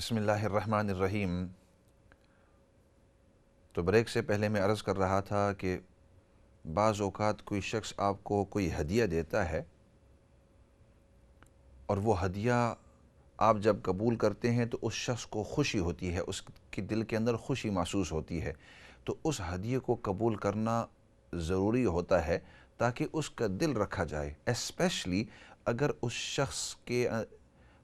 بسم اللہ الرحمن الرحیم۔ تو بریک سے پہلے میں عرض کر رہا تھا کہ بعض اوقات کوئی شخص آپ کو کوئی ہدیہ دیتا ہے اور وہ ہدیہ آپ جب قبول کرتے ہیں تو اس شخص کو خوشی ہوتی ہے، اس کی دل کے اندر خوشی محسوس ہوتی ہے، تو اس ہدیے کو قبول کرنا ضروری ہوتا ہے تاکہ اس کا دل رکھا جائے، اسپیشلی اگر اس شخص کے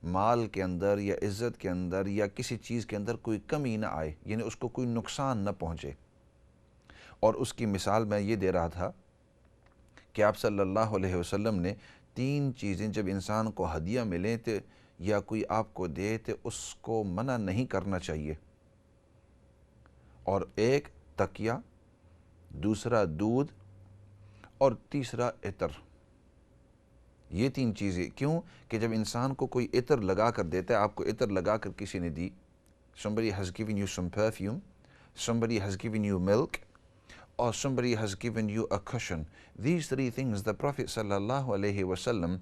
مال کے اندر یا عزت کے اندر یا کسی چیز کے اندر کوئی کمی نہ آئے، یعنی اس کو کوئی نقصان نہ پہنچے۔ اور اس کی مثال میں یہ دے رہا تھا کہ آپ صلی اللہ علیہ وسلم نے 3 چیزیں جب انسان کو ہدیہ ملیں تو یا کوئی آپ کو دے تو اس کو منع نہیں کرنا چاہیے، اور ایک تکیہ، دوسرا دودھ اور تیسرا عطر۔ یہ 3 چیزیں کیوں کہ جب انسان کو کوئی عطر لگا کر دیتا ہے، آپ کو عطر لگا کر کسی نے دی، somebody has given you some perfume, somebody has given you milk, or somebody has given you a cushion. These 3 things the Prophet sallallahu alaihi wasallam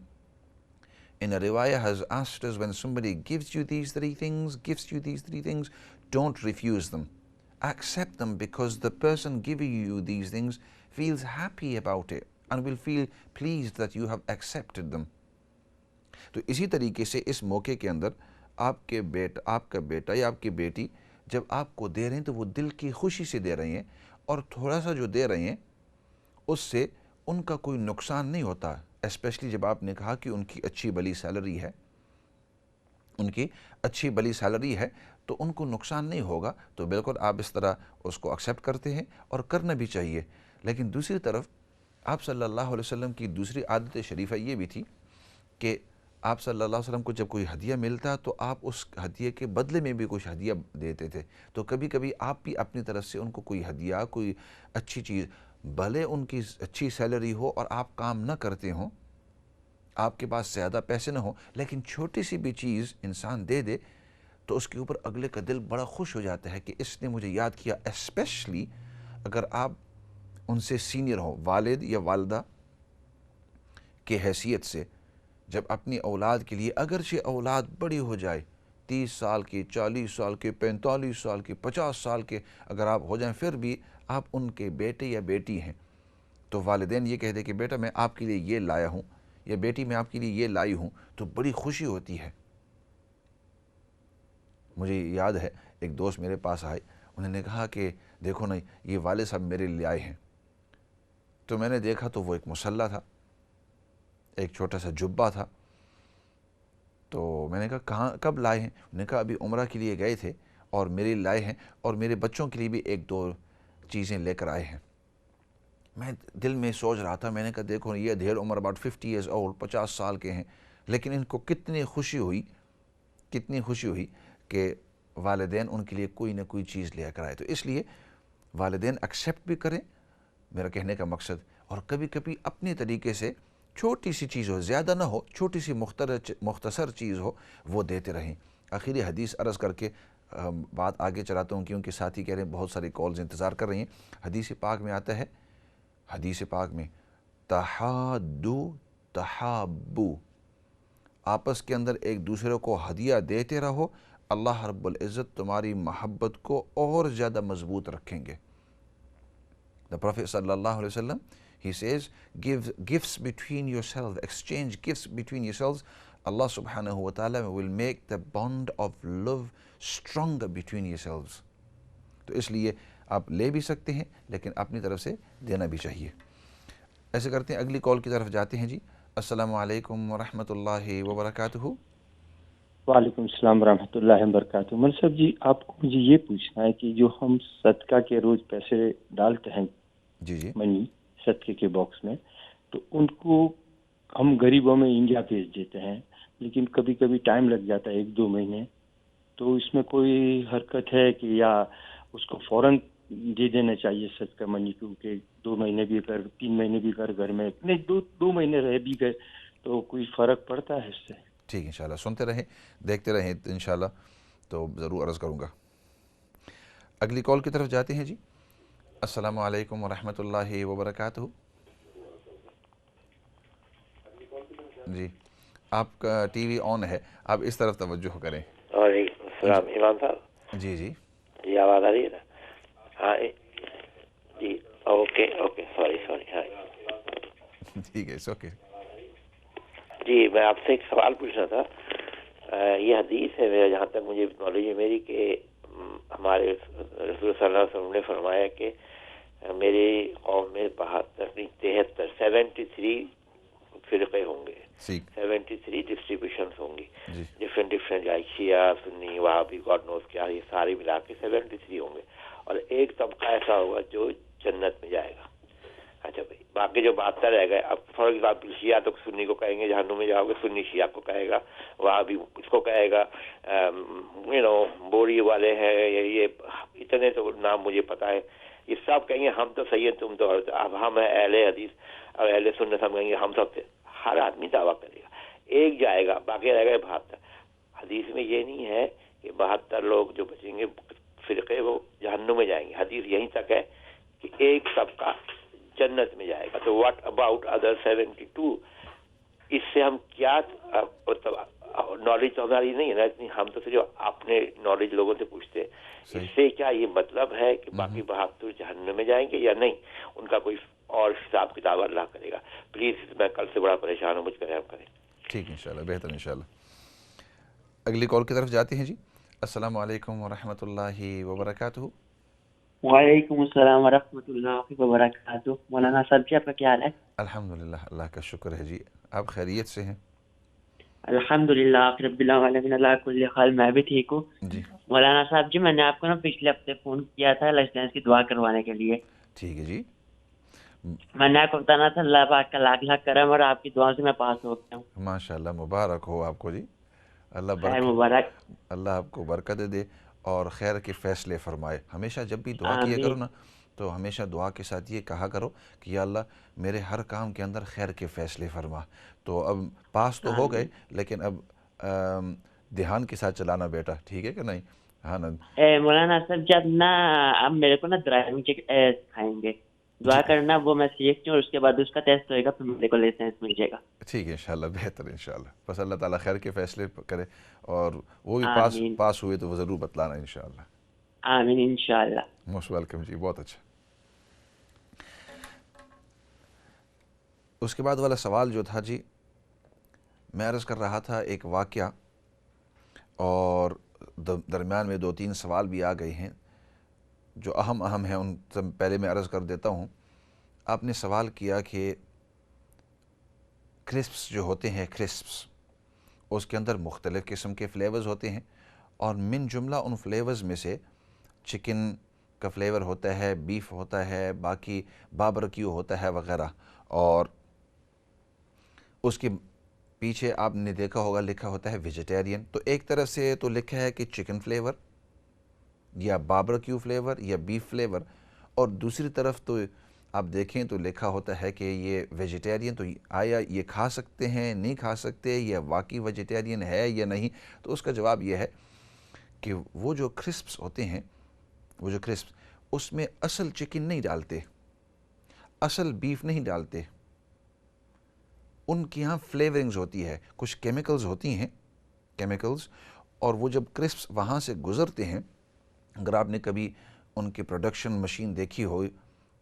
in a riwayah has asked us, when somebody gives you these 3 things, don't refuse them. Accept them, because the person giving you these things feels happy about it and will feel pleased that you have accepted them. تو اسی طریقے سے اس موقع کے اندر آپ کا بیٹا یا آپ کی بیٹی جب آپ کو دے رہے ہیں تو وہ دل کی خوشی سے دے رہے ہیں، اور تھوڑا سا جو دے رہے ہیں اس سے ان کا کوئی نقصان نہیں ہوتا، اسپیشلی جب آپ نے کہا کہ ان کی اچھی بلی سیلری ہے تو ان کو نقصان نہیں ہوگا، تو بالکل آپ اس طرح اس کو ایکسیپٹ کرتے ہیں اور کرنا بھی چاہیے۔ لیکن دوسری طرف آپ صلی اللہ علیہ وسلم کی دوسری عادت شریفہ یہ بھی تھی کہ آپ صلی اللہ علیہ وسلم کو جب کوئی ہدیہ ملتا تو آپ اس ہدیے کے بدلے میں بھی کچھ ہدیہ دیتے تھے، تو کبھی کبھی آپ بھی اپنی طرف سے ان کو کوئی ہدیہ، کوئی اچھی چیز، بھلے ان کی اچھی سیلری ہو اور آپ کام نہ کرتے ہوں، آپ کے پاس زیادہ پیسے نہ ہوں، لیکن چھوٹی سی بھی چیز انسان دے دے تو اس کے اوپر اگلے کا دل بڑا خوش ہو جاتا ہے کہ اس نے مجھے یاد کیا، اسپیشلی اگر آپ ان سے سینئر ہو، والد یا والدہ کی حیثیت سے، جب اپنی اولاد کے لیے، اگرچہ اولاد بڑی ہو جائے، 30 سال کی، 40 سال کے، 45 سال کے، 50 سال کے اگر آپ ہو جائیں، پھر بھی آپ ان کے بیٹے یا بیٹی ہیں، تو والدین یہ کہہ دے کہ بیٹا میں آپ کے لیے یہ لایا ہوں، یا بیٹی میں آپ کے لیے یہ لائی ہوں، تو بڑی خوشی ہوتی ہے۔ مجھے یاد ہے ایک دوست میرے پاس آئے، انہوں نے کہا کہ دیکھو نا یہ والد صاحب میرے لیے آئے ہیں، تو میں نے دیکھا تو وہ ایک مسلح تھا، ایک چھوٹا سا جبہ تھا، تو میں نے کہا کب لائے ہیں؟ انہوں نے کہا ابھی عمرہ کے لیے گئے تھے اور میرے لائے ہیں، اور میرے بچوں کے لیے بھی 1-2 چیزیں لے کر آئے ہیں۔ میں دل میں سوچ رہا تھا، میں نے کہا دیکھو یہ دھیر عمر about 50 years old، 50 سال کے ہیں، لیکن ان کو کتنی خوشی ہوئی کہ والدین ان کے لیے کوئی نہ کوئی چیز لے کر آئے۔ تو اس لیے والدین ایکسیپٹ بھی کریں، میرا کہنے کا مقصد، اور کبھی کبھی اپنے طریقے سے چھوٹی سی چیز ہو، زیادہ نہ ہو، چھوٹی سی مختصر چیز ہو، وہ دیتے رہیں۔ آخری حدیث عرض کر کے بات آگے چلاتا ہوں، کیونکہ ساتھی کہہ رہے ہیں بہت ساری کالز انتظار کر رہی ہیں۔ حدیث پاک میں آتا ہے، تحادو تحابو، آپس کے اندر ایک دوسرے کو ہدیہ دیتے رہو، اللہ رب العزت تمہاری محبت کو اور زیادہ مضبوط رکھیں گے۔ The Prophet صلی اللہ علیہ وسلم, he says, give gifts between yourselves, exchange gifts between yourselves. Allah subhanahu wa ta'ala will make the bond of love stronger between yourselves. تو اس لیے آپ لے بھی سکتے ہیں لیکن اپنی طرف سے دینا بھی چاہیے۔ ایسے کرتے ہیں، اگلی کال کی طرف جاتے ہیں جی۔ السلام علیکم ورحمۃ اللہ وبرکاتہ۔ وعلیکم السلام ورحمۃ اللہ وبرکاتہ۔ مول صاحب جی، آپ کو مجھے یہ پوچھنا ہے کہ جو ہم صدقہ کے روز پیسے ڈالتے ہیں جی منی صدقے کے باکس میں، تو ان کو ہم غریبوں میں انڈیا بھیج دیتے ہیں، لیکن کبھی کبھی ٹائم لگ جاتا ہے 1-2 مہینے، تو اس میں کوئی حرکت ہے کہ یا اس کو فوراً دے دینا چاہیے صدقہ منی، کیونکہ 2 مہینے بھی اگر 3 مہینے بھی اگر گھر میں نہیں 2 مہینے رہ بھی گئے تو کوئی فرق پڑتا ہے اس سے؟ ٹھیک، انشاءاللہ سنتے رہیں، دیکھتے رہیں، انشاءاللہ تو ضرور عرض کروں گا۔ اگلی کال کی طرف جاتے ہیں جی۔ السلام علیکم ورحمۃ اللہ وبرکاتہ۔ جی، آپ کا ٹی وی آن ہے، آپ اس طرف توجہ کریں۔ وعلیکم السلام ایمان صاحب. جی جی جی آواز آ رہی ہے نا؟ ہاں جی اوکے سوری ہاں ٹھیک ہے اوکے. جی میں آپ سے ایک سوال پوچھنا تھا. یہ حدیث ہے میرا جہاں تک مجھے نالج ہے میری کہ ہمارے رسول صلی اللہ علیہ وسلم نے فرمایا کہ میری قوم میں 73 فرقے ہوں گے, 73 ڈسٹریبیوشنس ہوں گی, ڈفرینٹ لائک شیعہ سنی وہابی گاڈ نوز کیا, یہ سارے ملا کے 73 ہوں گے, اور ایک طبقہ ایسا ہوگا جو جنت میں جائے گا. اچھا بھائی باقی جو 72 رہ گئے, اب فار ایگزامپل شیعہ تو سنی کو کہیں گے جہنم میں جاؤ گے, سنی شیعہ کو کہے گا, وہابی اس کو کہے گا, بوری والے ہیں, یہ اتنے تو نام مجھے پتا ہے, یہ سب کہیں گے ہم تو صحیح ہیں تم تو, اب ہم ہیں اہل حدیث اور اہل سنت, ہم کہیں گے ہم سب سے. ہر آدمی دعویٰ کرے گا, ایک جائے گا, باقی رہ گئے 72. حدیث میں یہ نہیں ہے کہ 72 لوگ جو بچیں گے فرقے وہ جہنم میں جائیں گے. حدیث یہیں تک ہے کہ ایک طبقہ جنت میں جائے گا. تو واٹ اباؤٹ ادر 72؟ اس سے ہم کیا نالج تو ہماری نہیں ہے نا اتنی, ہم تو صرف اپنے نالج لوگوں سے پوچھتے ہیں. اس سے کیا یہ مطلب ہے کہ باقی 72 جہنم میں جائیں گے یا نہیں؟ ان کا کوئی اور حساب کتاب اللہ کرے گا. پلیز میں کل سے بڑا پریشان ہوں, مجھ پہ رحم کریں. ٹھیک انشاءاللہ, بہتر انشاءاللہ. اگلی کال کی طرف جاتے ہیں. جی السلام علیکم ورحمۃ اللہ وبرکاتہ. وعلیکم السلام ورحمۃ اللہ وبرکاتہ. مولانا صاحب جی آپ کا کیا حال ہے؟ الحمدللہ, اللہ کا شکر ہے جی. آپ خیریت سے ہیں؟ الحمدللہ رب العالمین اللہ کل حال, میں بھی ٹھیک ہوں. جی مولانا صاحب جی میں نے آپ کو نا پچھلے ہفتے فون کیا تھا لائسنس کی دعا کروانے کے لیے. ٹھیک ہے جی. میں نے آپ کو بتانا تھا اللہ پاک کا لاکھ لاکھ کرم اور آپ کی دعا سے میں پاس ہو گیا ہوں. ماشاءاللہ, مبارک ہو آپ کو جی. اللہ خیر مبارک. اللہ آپ کو برکت دے اور خیر کے فیصلے فرمائے. ہمیشہ جب بھی دعا کیا کرو آمین. نا تو ہمیشہ دعا کے ساتھ یہ کہا کرو کہ یا اللہ میرے ہر کام کے اندر خیر کے فیصلے فرما. تو اب پاس تو ہو گئے لیکن اب دھیان کے ساتھ چلانا بیٹا, ٹھیک ہے کہ نہیں؟ ہاں نا. مولانا صاحب جب نا اب میرے کو نا ڈرائیونگ سکھائیں گے, دعا کرنا وہ میں سیکھتی ہوں, اور اس کے بعد اس کا ٹیسٹ ہوئے گا پھر میرے کو لائسنس مل جائے گا. ٹھیک ہے انشاءاللہ, بہتر انشاءاللہ. بس اللہ تعالیٰ خیر کے فیصلے کرے, اور وہ بھی آمین پاس ہوئے تو وہ ضرور بتلانا انشاءاللہ. آمین انشاءاللہ. موسٹ ویلکم جی, بہت اچھا. اس کے بعد والا سوال جو تھا جی, میں عرض کر رہا تھا ایک واقعہ, اور درمیان میں 2-3 سوال بھی آ گئے ہیں جو اہم ہیں, ان سے پہلے میں عرض کر دیتا ہوں. آپ نے سوال کیا کہ کرسپس جو ہوتے ہیں, کرسپس اس کے اندر مختلف قسم کے فلیورز ہوتے ہیں, اور من جملہ ان فلیورز میں سے چکن کا فلیور ہوتا ہے, بیف ہوتا ہے, باقی باربیکیو ہوتا ہے وغیرہ. اور اس کے پیچھے آپ نے دیکھا ہوگا لکھا ہوتا ہے ویجیٹیرین. تو ایک طرف سے تو لکھا ہے کہ چکن فلیور یا باربیکیو فلیور یا بیف فلیور, اور دوسری طرف تو آپ دیکھیں تو لکھا ہوتا ہے کہ یہ ویجیٹیرین. تو آیا یہ کھا سکتے ہیں, نہیں کھا سکتے, یہ واقعی ویجیٹیرین ہے یا نہیں؟ تو اس کا جواب یہ ہے کہ وہ جو کرسپس ہوتے ہیں, وہ جو کرسپس, اس میں اصل چکن نہیں ڈالتے, اصل بیف نہیں ڈالتے. ان کی یہاں فلیورنگز ہوتی ہے, کچھ کیمیکلز ہوتی ہیں, کیمیکلز, اور وہ جب کرسپس وہاں سے گزرتے ہیں, اگر آپ نے کبھی ان کی پروڈکشن مشین دیکھی ہو,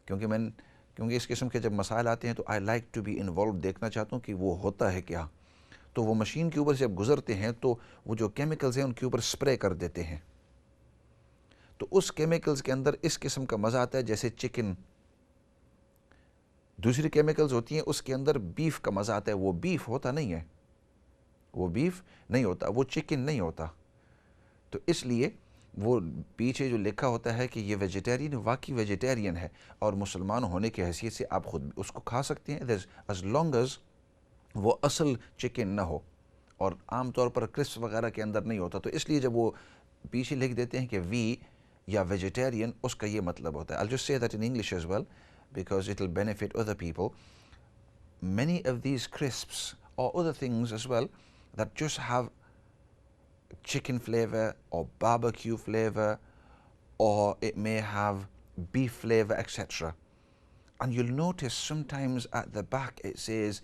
کیونکہ اس قسم کے جب مسائل آتے ہیں تو I like to be involved, دیکھنا چاہتا ہوں کہ وہ ہوتا ہے کیا. تو وہ مشین کے اوپر جب گزرتے ہیں تو وہ جو کیمیکلز ہیں ان کے اوپر سپرے کر دیتے ہیں, تو اس کیمیکلز کے اندر اس قسم کا مزہ آتا ہے جیسے چکن. دوسری کیمیکلز ہوتی ہیں اس کے اندر بیف کا مزہ آتا ہے, وہ بیف ہوتا نہیں ہے, وہ بیف نہیں ہوتا, وہ چکن نہیں ہوتا. تو اس لیے وہ پیچھے جو لکھا ہوتا ہے کہ یہ ویجیٹیرین, واقعی ویجیٹیرین ہے, اور مسلمان ہونے کی حیثیت سے آپ خود اس کو کھا سکتے ہیں as long as وہ اصل چکن نہ ہو, اور عام طور پر کرسپ وغیرہ کے اندر نہیں ہوتا. تو اس لیے جب وہ پیچھے لکھ دیتے ہیں کہ وی یا ویجیٹیرین, اس کا یہ مطلب ہوتا ہے. I'll just say that in English as well because it will benefit other people. Many of these crisps or other things as well that just have chicken flavor or barbecue flavor, or it may have beef flavor, etc. And you'll notice sometimes at the back it says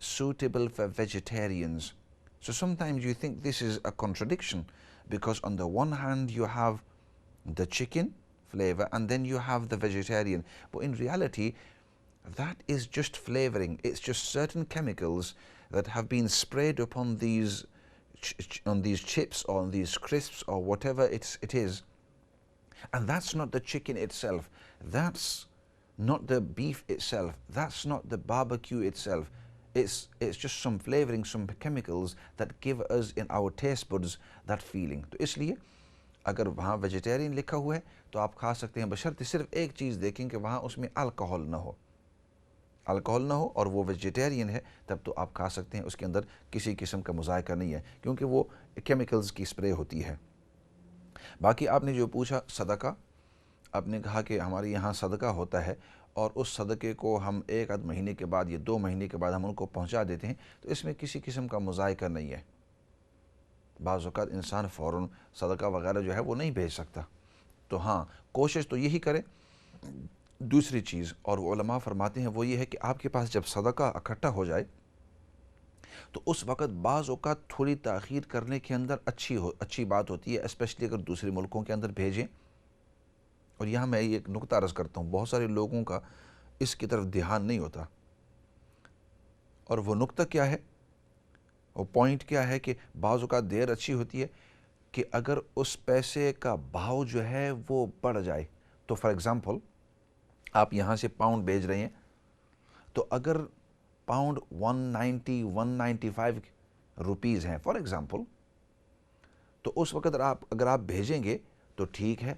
suitable for vegetarians. So sometimes you think this is a contradiction, because on the one hand you have the chicken flavor and then you have the vegetarian, but in reality that is just flavoring. It's just certain chemicals that have been sprayed upon these on these chips or on these crisps or whatever it is, and that's not the chicken itself, that's not the beef itself, that's not the barbecue itself. It's just some flavoring, some chemicals that give us in our taste buds that feeling. تو اس لیے اگر وہاں vegetarian لکھا ہوا ہے تو آپ کھا سکتے ہیں، بشرط صرف ایک چیز دیکھیں کہ وہاں اس میں الکحل نہ ہو، الکحل نہ ہو، اور وہ ویجیٹیرین ہے تب تو آپ کھا سکتے ہیں، اس کے اندر کسی قسم کا مذائقہ نہیں ہے کیونکہ وہ کیمیکلز کی سپرے ہوتی ہے۔ باقی آپ نے جو پوچھا صدقہ، آپ نے کہا کہ ہمارے یہاں صدقہ ہوتا ہے اور اس صدقے کو ہم ایک آدھ مہینے کے بعد یا 2 مہینے کے بعد ہم ان کو پہنچا دیتے ہیں، تو اس میں کسی قسم کا مذائقہ نہیں ہے۔ بعض اوقات انسان فوراً صدقہ وغیرہ جو ہے وہ نہیں بھیج سکتا، تو ہاں کوشش تو یہی کرے۔ دوسری چیز اور علماء فرماتے ہیں وہ یہ ہے کہ آپ کے پاس جب صدقہ اکٹھا ہو جائے تو اس وقت بعض اوقات تھوڑی تاخیر کرنے کے اندر اچھی بات ہوتی ہے، اسپیشلی اگر دوسرے ملکوں کے اندر بھیجیں۔ اور یہاں میں ایک نقطہ عرض کرتا ہوں، بہت سارے لوگوں کا اس کی طرف دھیان نہیں ہوتا، اور وہ نقطہ کیا ہے، وہ پوائنٹ کیا ہے کہ بعض اوقات دیر اچھی ہوتی ہے کہ اگر اس پیسے کا بھاؤ جو ہے وہ بڑھ جائے۔ تو فار ایگزامپل آپ یہاں سے پاؤنڈ بھیج رہے ہیں، تو اگر پاؤنڈ 195 روپیز ہیں فار ایگزامپل، تو اس وقت اگر آپ بھیجیں گے تو ٹھیک ہے،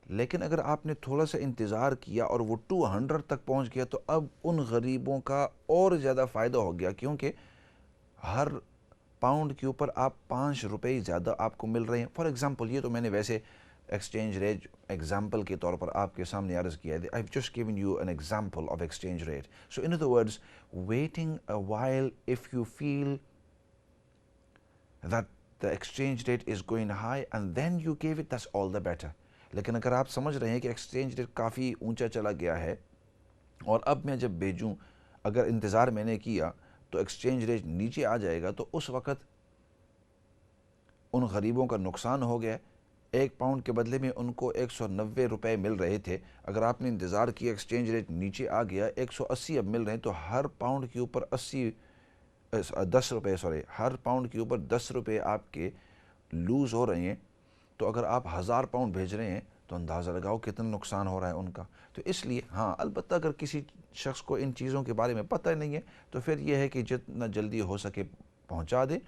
لیکن اگر آپ نے تھوڑا سا انتظار کیا اور وہ 200 تک پہنچ گیا تو اب ان غریبوں کا اور زیادہ فائدہ ہو گیا، کیونکہ ہر پاؤنڈ کے اوپر آپ 5 روپے زیادہ آپ کو مل رہے ہیں۔ فار ایگزامپل یہ تو میں نے ویسے ایکسچینج ریٹ ایگزامپل کے طور پر آپ کے سامنے عرض کیا ہے۔ I've just given you an example of exchange rate. So in other words, waiting a while if you feel that the exchange rate is going high and then you gave it, that's all the better. لیکن اگر آپ سمجھ رہے ہیں کہ exchange rate کافی اونچا چلا گیا ہے اور اب میں جب بھیجوں اگر انتظار میں نے کیا تو ایکسچینج ریٹ نیچے آ جائے گا، تو اس وقت ان غریبوں کا نقصان ہو گیا۔ 1 پاؤنڈ کے بدلے میں ان کو 190 روپے مل رہے تھے، اگر آپ نے انتظار کیا ایکسچینج ریٹ نیچے آ گیا 180 اب مل رہے ہیں، تو ہر پاؤنڈ کے اوپر 10 روپے ہر پاؤنڈ کے اوپر 10 روپے آپ کے لوز ہو رہے ہیں۔ تو اگر آپ 1000 پاؤنڈ بھیج رہے ہیں تو اندازہ لگاؤ کتنا نقصان ہو رہا ہے ان کا۔ تو اس لیے ہاں البتہ اگر کسی شخص کو ان چیزوں کے بارے میں پتہ نہیں ہے تو پھر یہ ہے کہ جتنا جلدی ہو سکے پہنچا دے،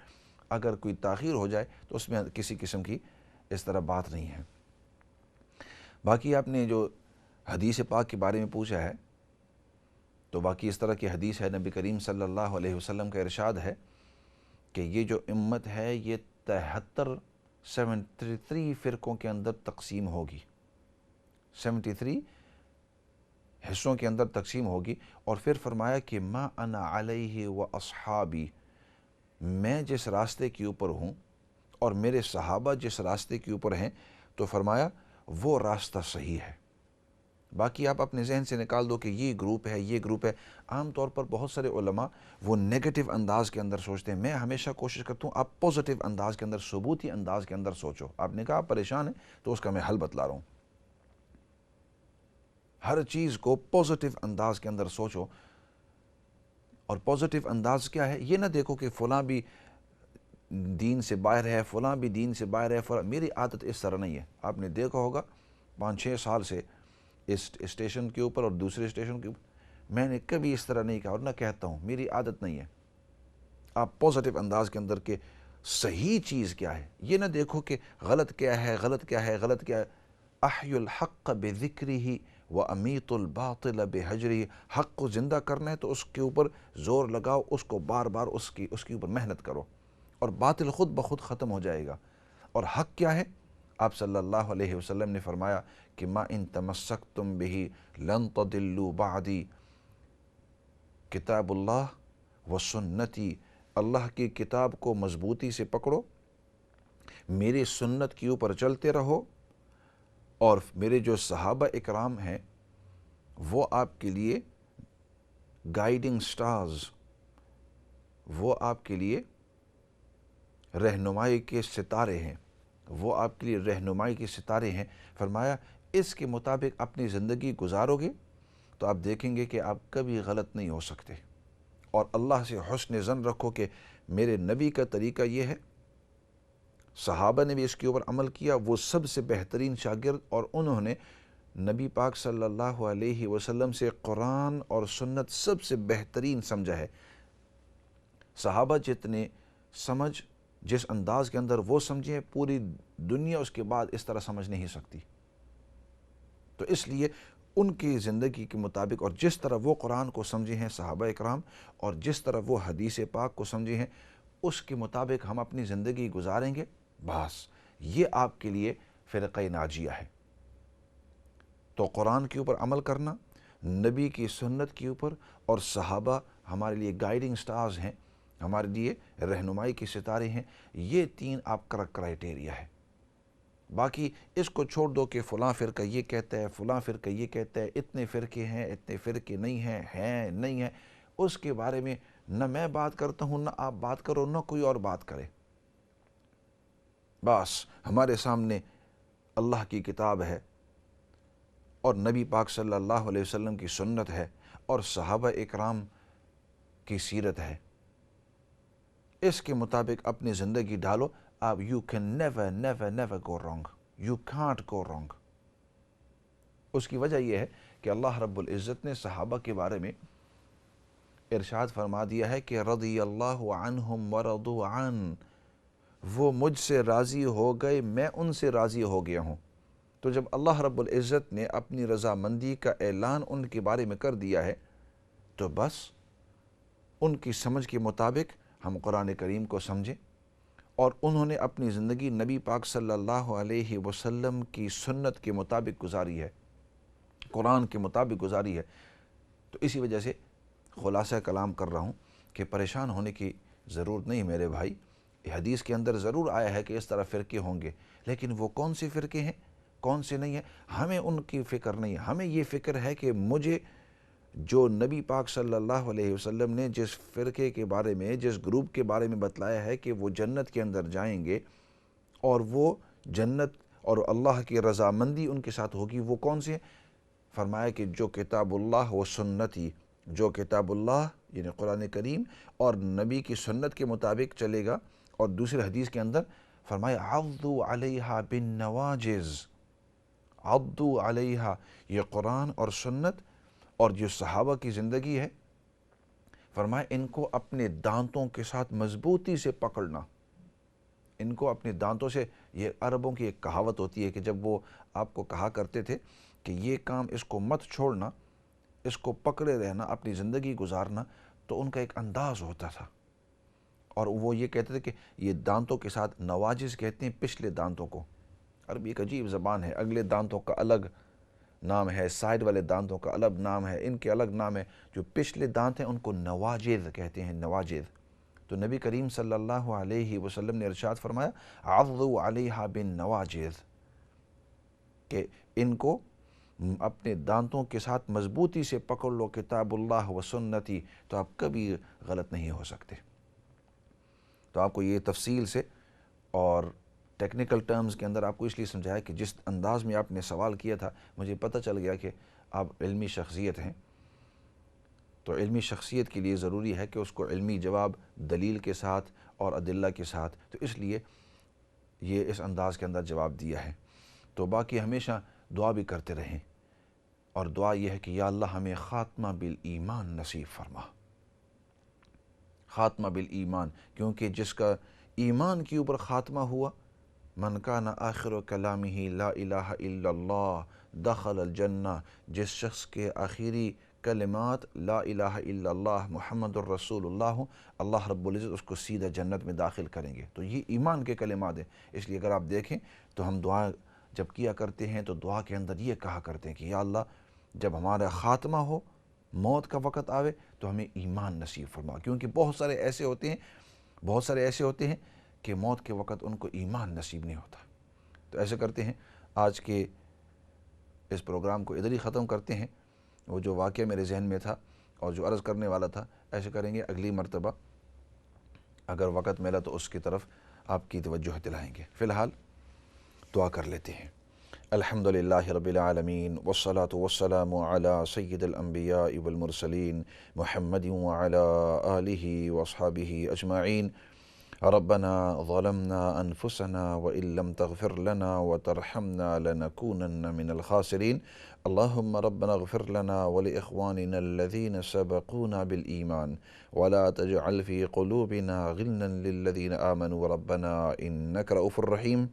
اگر کوئی تاخیر ہو جائے تو اس میں کسی قسم کی اس طرح بات نہیں ہے۔ باقی آپ نے جو حدیث پاک کے بارے میں پوچھا ہے، تو باقی اس طرح کی حدیث ہے، نبی کریم صلی اللہ علیہ وسلم کا ارشاد ہے کہ یہ جو امت ہے یہ 73 فرقوں کے اندر تقسیم ہوگی، 73 حصوں کے اندر تقسیم ہوگی، اور پھر فرمایا کہ ما انا علیہ و اصحابی، میں جس راستے کے اوپر ہوں اور میرے صحابہ جس راستے کے اوپر ہیں، تو فرمایا وہ راستہ صحیح ہے۔ باقی آپ اپنے ذہن سے نکال دو کہ یہ گروپ ہے، یہ گروپ ہے۔ عام طور پر بہت سارے علماء وہ نیگیٹو انداز کے اندر سوچتے ہیں، میں ہمیشہ کوشش کرتا ہوں آپ پوزیٹیو انداز کے اندر، ثبوتی انداز کے اندر سوچو۔ آپ نے کہا آپ پریشان ہیں تو اس کا میں حل بتلا رہا ہوں۔ ہر چیز کو پوزیٹیو انداز کے اندر سوچو، اور پوزیٹیو انداز کیا ہے، یہ نہ دیکھو کہ فلاں بھی دین سے باہر ہے، فلاں بھی دین سے باہر ہے، میری عادت اس طرح نہیں ہے۔ آپ نے دیکھا ہوگا 5-6 سال سے اس اسٹیشن کے اوپر اور دوسرے اسٹیشن کے اوپر میں نے کبھی اس طرح نہیں کہا اور نہ کہتا ہوں، میری عادت نہیں ہے۔ آپ پوزیٹیو انداز کے اندر کہ صحیح چیز کیا ہے، یہ نہ دیکھو کہ غلط کیا ہے، غلط کیا ہے، غلط کیا ہے۔ احی الحق بذکرہ وامیت الباطل بہجرہ، حق کو زندہ کرنا ہے تو اس کے اوپر زور لگاؤ، اس کو بار بار اس کے اوپر محنت کرو، اور باطل خود بخود ختم ہو جائے گا۔ اور حق کیا ہے؟ آپ صلی اللہ علیہ وسلم نے فرمایا کہ ما ان تمسکتم بہ لن تضلوا بعدی، کتاب اللہ و سنتی، اللہ کی کتاب کو مضبوطی سے پکڑو، میری سنت کے اوپر چلتے رہو، اور میرے جو صحابہ اکرام ہیں وہ آپ کے لیے گائیڈنگ سٹارز، وہ آپ کے لیے رہنمائی کے ستارے ہیں، وہ آپ کے لیے رہنمائی کے ستارے ہیں۔ فرمایا اس کے مطابق اپنی زندگی گزارو گے تو آپ دیکھیں گے کہ آپ کبھی غلط نہیں ہو سکتے، اور اللہ سے حسن ظن رکھو کہ میرے نبی کا طریقہ یہ ہے، صحابہ نے بھی اس کے اوپر عمل کیا، وہ سب سے بہترین شاگرد، اور انہوں نے نبی پاک صلی اللہ علیہ وسلم سے قرآن اور سنت سب سے بہترین سمجھا ہے۔ صحابہ جتنے سمجھ جس انداز کے اندر وہ سمجھیں، پوری دنیا اس کے بعد اس طرح سمجھ نہیں سکتی۔ تو اس لیے ان کی زندگی کے مطابق اور جس طرح وہ قرآن کو سمجھے ہیں صحابہ اکرام، اور جس طرح وہ حدیث پاک کو سمجھے ہیں، اس کے مطابق ہم اپنی زندگی گزاریں گے، بس یہ آپ کے لیے فرقہ ناجیہ ہے۔ تو قرآن کے اوپر عمل کرنا، نبی کی سنت کے اوپر، اور صحابہ ہمارے لیے گائیڈنگ سٹارز ہیں، ہمارے لیے رہنمائی کے ستارے ہیں، یہ تین آپ کا کرائٹیریا ہے۔ باقی اس کو چھوڑ دو کہ فلاں فرقہ یہ کہتا ہے، فلاں فرقہ یہ کہتا ہے، اتنے فرقے ہیں، اتنے فرقے نہیں ہیں نہیں ہیں، اس کے بارے میں نہ میں بات کرتا ہوں، نہ آپ بات کرو، نہ کوئی اور بات کرے۔ بس ہمارے سامنے اللہ کی کتاب ہے، اور نبی پاک صلی اللہ علیہ وسلم کی سنت ہے، اور صحابہ اکرام کی سیرت ہے۔ اس کے مطابق اپنی زندگی ڈالو، آپ you can never go wrong. You can't go wrong. اس کی وجہ یہ ہے کہ اللہ رب العزت نے صحابہ کے بارے میں ارشاد فرما دیا ہے کہ رضی اللہ عنہم ورضوا عن، وہ مجھ سے راضی ہو گئے، میں ان سے راضی ہو گیا ہوں۔ تو جب اللہ رب العزت نے اپنی رضامندی کا اعلان ان کے بارے میں کر دیا ہے، تو بس ان کی سمجھ کے مطابق ہم قرآن کریم کو سمجھیں، اور انہوں نے اپنی زندگی نبی پاک صلی اللہ علیہ وسلم کی سنت کے مطابق گزاری ہے، قرآن کے مطابق گزاری ہے۔ تو اسی وجہ سے خلاصہ کلام کر رہا ہوں کہ پریشان ہونے کی ضرورت نہیں میرے بھائی۔ حدیث کے اندر ضرور آیا ہے کہ اس طرح فرقے ہوں گے، لیکن وہ کون سے فرقے ہیں، کون سے نہیں ہیں، ہمیں ان کی فکر نہیں ہے۔ ہمیں یہ فکر ہے کہ مجھے جو نبی پاک صلی اللہ علیہ وسلم نے جس فرقے کے بارے میں، جس گروپ کے بارے میں بتلایا ہے کہ وہ جنت کے اندر جائیں گے، اور وہ جنت اور اللہ کی رضامندی ان کے ساتھ ہوگی، وہ کون سے ہیں؟ فرمایا کہ جو کتاب اللہ و سنتی، جو کتاب اللہ یعنی قرآن کریم اور نبی کی سنت کے مطابق چلے گا، اور دوسرے حدیث کے اندر فرمایا عضوا علیہا بالنواجز، عضوا علیہا، یہ قرآن اور سنت اور جو صحابہ کی زندگی ہے، فرمایا ان کو اپنے دانتوں کے ساتھ مضبوطی سے پکڑنا، ان کو اپنے دانتوں سے۔ یہ عربوں کی ایک کہاوت ہوتی ہے کہ جب وہ آپ کو کہا کرتے تھے کہ یہ کام اس کو مت چھوڑنا، اس کو پکڑے رہنا، اپنی زندگی گزارنا، تو ان کا ایک انداز ہوتا تھا، اور وہ یہ کہتے تھے کہ یہ دانتوں کے ساتھ، نواجز کہتے ہیں پچھلے دانتوں کو، عربی ایک عجیب زبان ہے، اگلے دانتوں کا الگ نام ہے، سائیڈ والے دانتوں کا الگ نام ہے، ان کے الگ نام ہے، جو پچھلے دانت ہیں ان کو نواجذ کہتے ہیں، نواجذ۔ تو نبی کریم صلی اللہ علیہ وسلم نے ارشاد فرمایا عضوا علیہا بالنواجذ، کہ ان کو اپنے دانتوں کے ساتھ مضبوطی سے پکڑ لو، کتاب اللہ و سنتی، تو آپ کبھی غلط نہیں ہو سکتے۔ تو آپ کو یہ تفصیل سے اور ٹیکنیکل ٹرمز کے اندر آپ کو اس لیے سمجھایا کہ جس انداز میں آپ نے سوال کیا تھا، مجھے پتہ چل گیا کہ آپ علمی شخصیت ہیں، تو علمی شخصیت کے لیے ضروری ہے کہ اس کو علمی جواب دلیل کے ساتھ اور ادلہ کے ساتھ، تو اس لیے یہ اس انداز کے اندر جواب دیا ہے۔ تو باقی ہمیشہ دعا بھی کرتے رہیں، اور دعا یہ ہے کہ یا اللہ ہمیں خاتمہ بالایمان نصیب فرما، خاتمہ بالایمان، کیونکہ جس کا ایمان کے اوپر خاتمہ ہوا، من کان آخر کلامہ لا الہ الا اللہ دخل الجنہ، جس شخص کے آخری کلمات لا الہ الا اللہ محمد الرسول اللہ، اللہ رب العزت اس کو سیدھا جنت میں داخل کریں گے۔ تو یہ ایمان کے کلمات ہیں، اس لیے اگر آپ دیکھیں تو ہم دعا جب کیا کرتے ہیں تو دعا کے اندر یہ کہا کرتے ہیں کہ یا اللہ جب ہمارا خاتمہ ہو، موت کا وقت آوے تو ہمیں ایمان نصیب فرما، کیونکہ بہت سارے ایسے ہوتے ہیں کہ موت کے وقت ان کو ایمان نصیب نہیں ہوتا۔ تو ایسے کرتے ہیں، آج کے اس پروگرام کو ادھر ہی ختم کرتے ہیں۔ وہ جو واقعہ میرے ذہن میں تھا اور جو عرض کرنے والا تھا، ایسے کریں گے اگلی مرتبہ اگر وقت ملا تو اس کی طرف آپ کی توجہ دلائیں گے۔ فی الحال دعا کر لیتے ہیں۔ الحمدللہ رب العالمین والصلاة والسلام علی سید الانبیاء والمرسلین محمد وعلی آلہ واصحابہ اجمعین۔ ربنا ظلمنا انفسنا وان لم تغفر لنا وترحمنا لنكونن من الخاسرین۔ اللهم ربنا اغفر لنا ولاخواننا الذين سبقونا بالایمان ولا تجعل في قلوبنا غلا للذين آمنوا ربنا انك رؤوف رحیم۔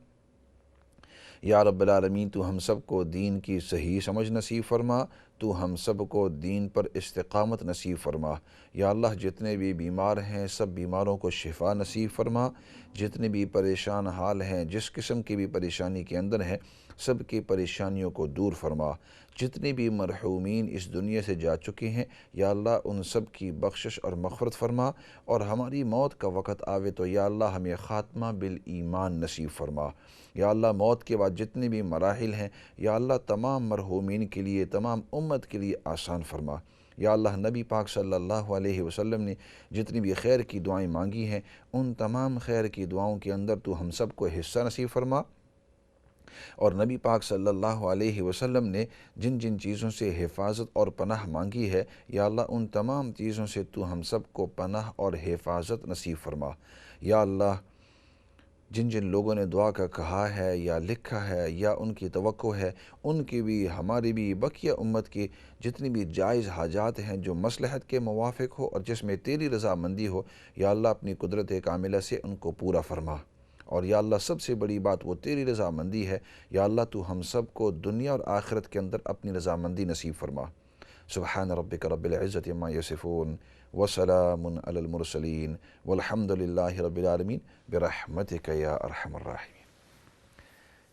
یا رب العالمین تو ہم سب کو دین کی صحیح سمجھ نصیب فرما، تو ہم سب کو دین پر استقامت نصیب فرما۔ یا اللہ جتنے بھی بیمار ہیں سب بیماروں کو شفا نصیب فرما، جتنے بھی پریشان حال ہیں جس قسم کی بھی پریشانی کے اندر ہیں سب کی پریشانیوں کو دور فرما۔ جتنے بھی مرحومین اس دنیا سے جا چکے ہیں یا اللہ ان سب کی بخشش اور مغفرت فرما، اور ہماری موت کا وقت آوے تو یا اللہ ہمیں خاتمہ بالایمان نصیب فرما۔ یا اللہ موت کے بعد جتنے بھی مراحل ہیں یا اللہ تمام مرحومین کے لیے، تمام امت کے لیے آسان فرما۔ یا اللہ نبی پاک صلی اللہ علیہ وسلم نے جتنی بھی خیر کی دعائیں مانگی ہیں ان تمام خیر کی دعاؤں کے اندر تو ہم سب کو حصہ نصیب فرما، اور نبی پاک صلی اللہ علیہ وسلم نے جن جن چیزوں سے حفاظت اور پناہ مانگی ہے یا اللہ ان تمام چیزوں سے تو ہم سب کو پناہ اور حفاظت نصیب فرما۔ یا اللہ جن جن لوگوں نے دعا کا کہا ہے یا لکھا ہے یا ان کی توقع ہے ان کی بھی ہماری بھی بقیہ امت کی جتنی بھی جائز حاجات ہیں جو مصلحت کے موافق ہو اور جس میں تیری رضامندی ہو یا اللہ اپنی قدرت کاملہ سے ان کو پورا فرما۔ اور یا اللہ سب سے بڑی بات وہ تیری رضامندی ہے، یا اللہ تو ہم سب کو دنیا اور آخرت کے اندر اپنی رضامندی نصیب فرما۔ سبحان ربک رب العزت عما یصفون وسلام علی المرسلین والحمد للہ رب العالمین برحمتک یا ارحم الراحمین۔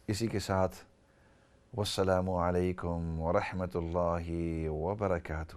اسی کے ساتھ والسلام علیکم ورحمۃ اللہ وبرکاتہ۔